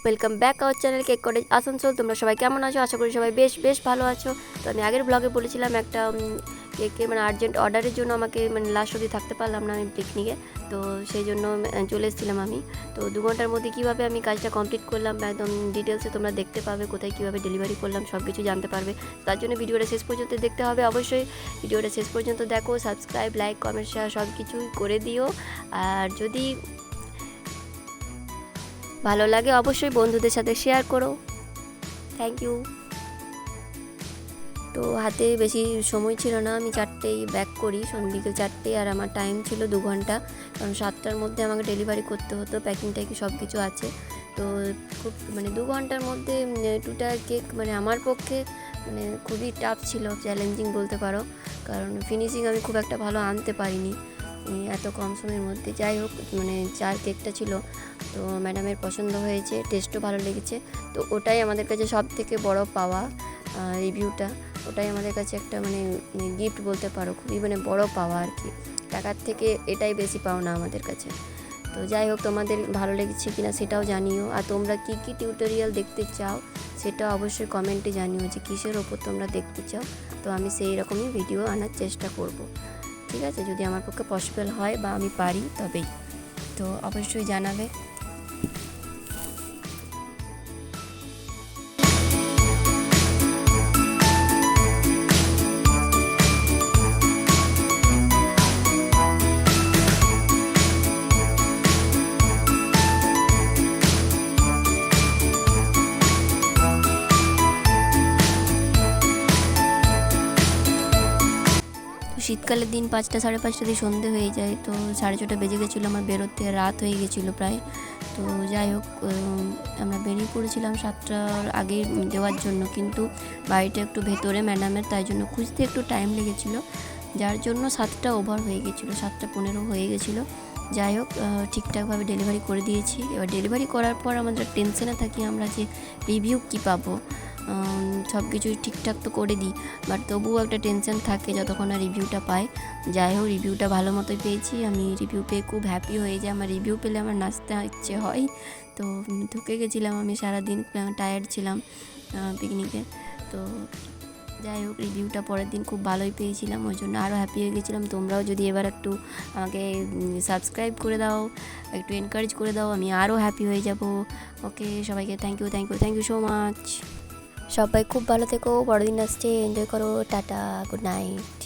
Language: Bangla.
Welcome back our channel cake cottage Asansol. তোমরা সবাই কেমন আছো? আশা করি সবাই বেশ ভালো আছো। তো আমি আগের ব্লগে বলেছিলাম একটা কেকের আর্জেন্ট অর্ডারের জন্য আমাকে লাস্ট অবধি থাকতে পারলাম না আমি পিকনিকে, তো সেই জন্য চলে এসেছিলাম আমি। তো 2 ঘন্টার মধ্যে কীভাবে আমি কাজটা কমপ্লিট করলাম একদম ডিটেলসে তোমরা দেখতে পাবে, কোথায় কীভাবে ডেলিভারি করলাম সব কিছু জানতে পারবে। তার জন্য ভিডিওটা শেষ পর্যন্ত দেখতে হবে। অবশ্যই ভিডিওটা শেষ পর্যন্ত দেখো, সাবস্ক্রাইব, লাইক, কমেন্ট, শেয়ার সব কিছুই করে দিও। আর যদি ভালো লাগে অবশ্যই বন্ধুদের সাথে শেয়ার করো। Thank you. তো হাতে বেশি সময় ছিল না, আমি 4টেই ব্যাক করি, বিকেল 4টে, আর আমার টাইম ছিল 2 ঘন্টা, কারণ 7টার মধ্যে আমাকে ডেলিভারি করতে হতো, প্যাকিং ট্যাকিং সব কিছু আছে। তো খুব 2 ঘন্টার মধ্যে 2টা কেক আমার পক্ষে খুবই টাফ ছিল, চ্যালেঞ্জিং বলতে পারো, কারণ ফিনিশিং আমি খুব একটা ভালো আনতে পারিনি এত কম সময়ের মধ্যে। যাই হোক, 4 কেকটা ছিল, তো ম্যাডামের পছন্দ হয়েছে, টেস্টও ভালো লেগেছে। তো ওটাই আমাদের কাছে সব থেকে বড় পাওয়া, রিভিউটা, ওটাই আমাদের কাছে একটা গিফট বলতে পারো, খুবই বড় পাওয়া আর কি। টাকার থেকে এটাই বেশি পাও না আমাদের কাছে। তো যাই হোক, তোমাদের ভালো লেগেছে কিনা সেটাও জানিও, আর তোমরা কী টিউটোরিয়াল দেখতে চাও সেটা অবশ্যই কমেন্টে জানিও, যে কিসের ওপর তোমরা দেখতে চাও। তো আমি সেই রকমই ভিডিও আনার চেষ্টা করব, ঠিক আছে, যদি আমার পক্ষে পসিবল হয় বা আমি পারি তবেই। তো অবশ্যই জানাবে। শীতকালের দিন 5টা সাড়ে 5টা দিয়ে সন্ধে হয়ে যায়, তো 6:30 বেজে গেছিলো আমার বেরোতে, রাত হয়ে গেছিলো প্রায়। তো যাই হোক, আমরা বেরিয়ে পড়েছিলাম 7টার আগে দেওয়ার জন্য, কিন্তু বাড়িটা একটু ভেতরে ম্যাডামের, তাই জন্য খুঁজতে একটু টাইম লেগেছিলো, যার জন্য 7টা ওভার হয়ে গেছিলো, 7:15 হয়ে গেছিলো। যাই হোক, ঠিকঠাকভাবে ডেলিভারি করে দিয়েছি। এবার ডেলিভারি করার পর আমাদের টেনশনে থাকি আমরা, যে রিভিউ কী পাবো। সব কিছুই ঠিকঠাক তো করে দিই, বাট তবুও একটা টেনশন থাকে যতক্ষণ না রিভিউটা পাই। যাই হোক, রিভিউটা ভালো মতোই পেয়েছি। আমি রিভিউ পেয়ে খুব হ্যাপি হয়ে যাই, আমার রিভিউ পেলে আমার নাচতে ইচ্ছে হয়। তো ঢুকে গেছিলাম, আমি সারাদিন টায়ার্ড ছিলাম পিকনিকে। তো যাই হোক, রিভিউটা পরের দিন খুব ভালোই পেয়েছিলাম, ওই জন্য আরও হ্যাপি হয়ে গেছিলাম। তোমরাও যদি এবার একটু আমাকে সাবস্ক্রাইব করে দাও, একটু এনকারেজ করে দাও, আমি আরও হ্যাপি হয়ে যাব। ওকে, সবাইকে থ্যাংক ইউ সো মাচ। সবাই খুব ভালো থেকো, বড়দিন আসছে, এনজয় করো, টাটা, গুড নাইট।